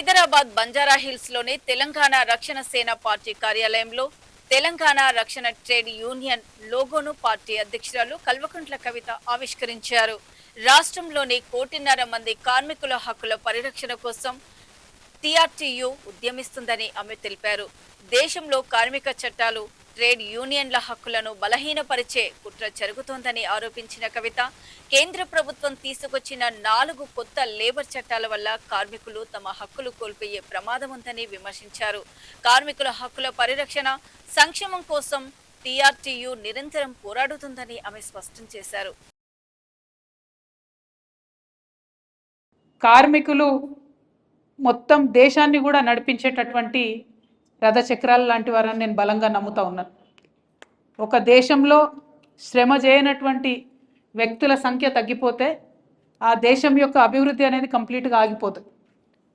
Hyderabad Banjara hills లోని తెలంగాణ రక్షణ సేన పార్టీ కార్యాలయంలో తెలంగాణ రక్షణ ట్రేడ్ యూనియన్ లోగోను పార్టీ అధ్యక్షురాలు కల్వకుంట్ల కవిత ఆవిష్కరించారు. రాష్ట్రంలోని 1.5 కోటి మంది కార్మికుల హక్కుల పరిరక్షణ కోసం టీఆర్టీయూ ఉద్యమిస్తుందని ఆమె తెలిపారు. దేశంలో కార్మిక చట్టాలు, ట్రేడ్ యూనియన్ల హక్కులను బలహీనపరిచే కుట్ర జరుగుతోందని ఆరోపించిన కవిత, కేంద్ర ప్రభుత్వం తీసుకొచ్చిన 4 కొత్త లేబర్ చట్టాల వల్ల కార్మికులు తమ హక్కులు కోల్పోయే ప్రమాదం ఉందని విమర్శించారు. కార్మికుల హక్కుల పరిరక్షణ, సంక్షేమం కోసం టీఆర్టీయూ నిరంతరం పోరాడుతుందని ఆమె స్పష్టం చేశారు. కార్మికులు మొత్తం దేశాన్ని కూడా నడిపించేటటువంటి రథచక్రాలు లాంటి వారని నేను బలంగా నమ్ముతా ఉన్నాను. ఒక దేశంలో శ్రమ చేయనటువంటి వ్యక్తుల సంఖ్య తగ్గిపోతే ఆ దేశం యొక్క అభివృద్ధి అనేది కంప్లీట్గా ఆగిపోతుంది.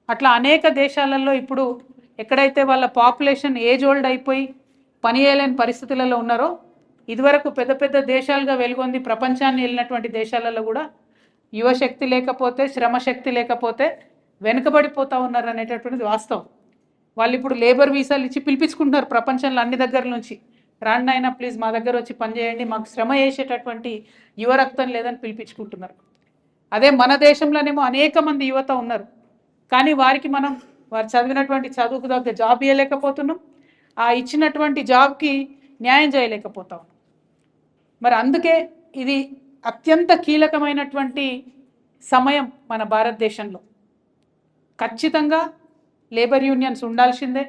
అట్లా అనేక దేశాలలో ఇప్పుడు ఎక్కడైతే వాళ్ళ పాపులేషన్ ఏజ్ ఓల్డ్ అయిపోయి పని చేయలేని పరిస్థితులలో ఉన్నారో, ఇదివరకు పెద్ద పెద్ద దేశాలుగా వెలుగొంది ప్రపంచాన్ని వెళ్ళినటువంటి దేశాలలో కూడా యువశక్తి లేకపోతే, శ్రమశక్తి లేకపోతే వెనుకబడిపోతూ ఉన్నారు అనేటటువంటిది వాస్తవం. వాళ్ళు ఇప్పుడు లేబర్ వీసాలు ఇచ్చి పిలిపించుకుంటున్నారు ప్రపంచంలో అన్ని దగ్గర నుంచి. రాండి అయినా ప్లీజ్ మా దగ్గర వచ్చి పనిచేయండి, మాకు శ్రమ చేసేటటువంటి యువ రక్తం లేదని పిలిపించుకుంటున్నారు. అదే మన దేశంలోనేమో అనేక మంది యువత ఉన్నారు, కానీ వారికి మనం వారు చదివినటువంటి చదువుకు తగ్గ జాబ్ ఇవ్వలేకపోతున్నాం, ఆ ఇచ్చినటువంటి జాబ్కి న్యాయం చేయలేకపోతా ఉన్నాం. మరి అందుకే ఇది అత్యంత కీలకమైనటువంటి సమయం మన భారతదేశంలో. ఖచ్చితంగా లేబర్ యూనియన్స్ ఉండాల్సిందే,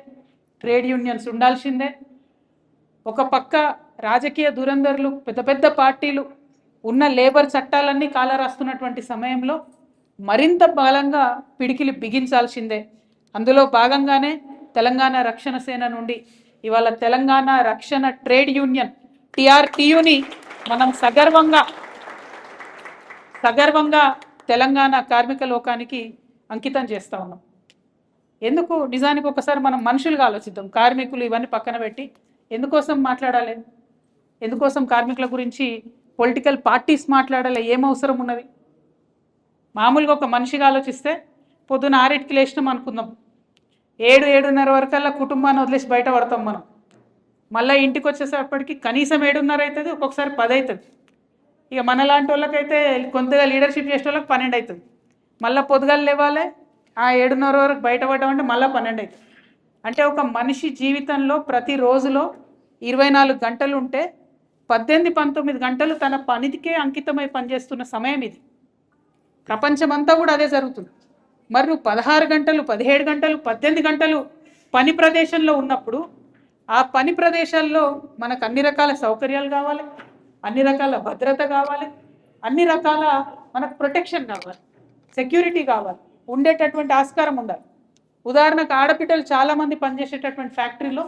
ట్రేడ్ యూనియన్స్ ఉండాల్సిందే. ఒక పక్క రాజకీయ దురంధరులు, పెద్ద పెద్ద పార్టీలు ఉన్న లేబర్ చట్టాలన్నీ కాలరాస్తున్నటువంటి సమయంలో మరింత బలంగా పిడికిలి బిగించాల్సిందే. అందులో భాగంగానే తెలంగాణ రక్షణ సేన నుండి ఇవాళ తెలంగాణ రక్షణ ట్రేడ్ యూనియన్ టీఆర్టీయూని మనం సగర్వంగా తెలంగాణ కార్మిక లోకానికి అంకితం చేస్తూ ఉన్నాం. ఎందుకు? నిజానికి ఒకసారి మనం మనుషులుగా ఆలోచిద్దాం. కార్మికులు ఇవన్నీ పక్కన పెట్టి ఎందుకోసం మాట్లాడాలి? ఎందుకోసం కార్మికుల గురించి పొలిటికల్ పార్టీస్ మాట్లాడాలి? ఏం అవసరం ఉన్నది? మామూలుగా ఒక మనిషిగా ఆలోచిస్తే పొద్దున 6కి లేచినాం అనుకుందాం, 7-7:30 వరకల్లా కుటుంబాన్ని వదిలేసి బయట పడతాం మనం. మళ్ళీ ఇంటికి వచ్చేసేపటికి కనీసం 7:30 అవుతుంది, ఒక్కొక్కసారి 10 అవుతుంది. ఇక మనలాంటి వాళ్ళకైతే కొంతగా లీడర్షిప్ చేసే వాళ్ళకి 12 అవుతుంది. మళ్ళీ పొద్దుగాలు లేవాలి, ఆ 7:30 వరకు బయటపడ్డామంటే మళ్ళీ 12 అవుతుంది. అంటే ఒక మనిషి జీవితంలో ప్రతి రోజులో 24 గంటలు ఉంటే 18-19 గంటలు తన పనికే అంకితమై పనిచేస్తున్న సమయం ఇది. ప్రపంచమంతా కూడా అదే జరుగుతుంది. మరి నువ్వు 16 గంటలు, 17 గంటలు, 18 గంటలు పని ప్రదేశంలో ఉన్నప్పుడు ఆ పని ప్రదేశాల్లో మనకు అన్ని రకాల సౌకర్యాలు కావాలి, అన్ని రకాల భద్రత కావాలి, అన్ని రకాల మనకు ప్రొటెక్షన్ కావాలి, సెక్యూరిటీ కావాలి, ఉండేటటువంటి ఆస్కారం ఉండాలి. ఉదాహరణకు ఆడపిల్లలు చాలామంది పనిచేసేటటువంటి ఫ్యాక్టరీలో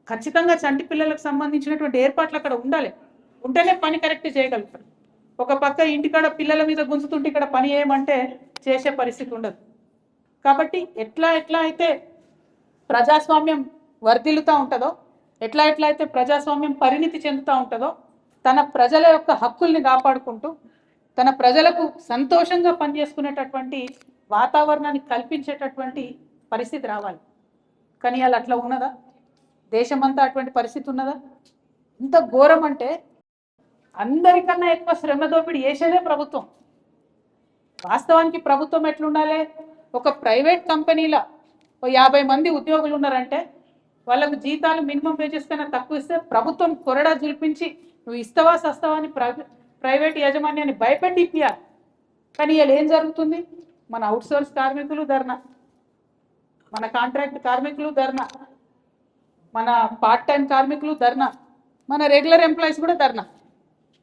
ఖచ్చితంగా చంటి పిల్లలకు సంబంధించినటువంటి ఏర్పాట్లు అక్కడ ఉండాలి. ఉంటేనే పని కరెక్ట్ చేయగలుగుతారు. ఒక పక్క ఇంటికాడ పిల్లల మీద గుంజుతుంటే ఇక్కడ పని చేయమంటే చేసే పరిస్థితి ఉండదు. కాబట్టి ఎట్లా అయితే ప్రజాస్వామ్యం వర్ధిల్లుతూ ఉంటుందో, ఎట్లా అయితే ప్రజాస్వామ్యం పరిణితి చెందుతూ ఉంటుందో, తన ప్రజల యొక్క హక్కుల్ని కాపాడుకుంటూ తన ప్రజలకు సంతోషంగా పనిచేసుకునేటటువంటి వాతావరణాన్ని కల్పించేటటువంటి పరిస్థితి రావాలి. కానీ అలా అట్లా ఉన్నదా? దేశమంతా అటువంటి పరిస్థితి ఉన్నదా? ఇంత ఘోరం అంటే అందరికన్నా ఎక్కువ శ్రమ దోపిడీ చేసేదే ప్రభుత్వం. వాస్తవానికి ప్రభుత్వం ఎట్లుండాలి? ఒక ప్రైవేట్ కంపెనీలో 50 మంది ఉద్యోగులు ఉన్నారంటే వాళ్ళకు జీతాలు మినిమం వేజెస్ కన్నా తక్కువ ఇస్తే ప్రభుత్వం కొరడా జులిపించి నువ్వు ఇస్తావా సస్తావా అని ప్రైవేట్ యాజమాన్యాన్ని భయపెట్టి ఇప్పియాలి. కానీ ఇలా ఏం జరుగుతుంది? మన అవుట్సోర్స్ కార్మికులు ధర్నా, మన కాంట్రాక్ట్ కార్మికులు ధర్నా, మన పార్ట్ టైం కార్మికులు ధర్నా, మన రెగ్యులర్ ఎంప్లాయీస్ కూడా ధర్నా.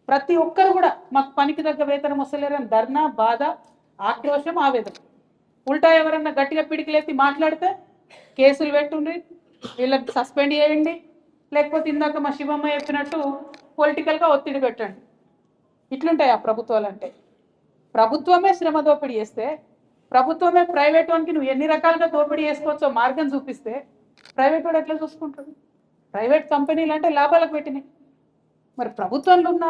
ప్రతి ఒక్కరు కూడా మాకు పనికి తగ్గ వేతనం వస్తలేరని ధర్నా, బాధ, ఆక్రోశం, ఆవేదన. ఉల్టా ఎవరన్నా గట్టిగా పిడికిలేసి మాట్లాడితే కేసులు పెట్టుండ్రి, వీళ్ళకి సస్పెండ్ చేయండి, లేకపోతే ఇందాక మా శివమ్మ చెప్పినట్టు పొలిటికల్గా ఒత్తిడి పెట్టండి. ఇట్లుంటాయి ఆ ప్రభుత్వాలు. అంటే ప్రభుత్వమే శ్రమ దోపిడీ చేస్తే, ప్రభుత్వమే ప్రైవేట్ వానికి నువ్వు ఎన్ని రకాలుగా దోపిడీ చేసుకోవచ్చో మార్గం చూపిస్తే ప్రైవేట్ వాడు ఎట్లా చూసుకుంటాడు? ప్రైవేట్ కంపెనీలు అంటే లాభాలకు పెట్టినాయి. మరి ప్రభుత్వంలో ఉన్న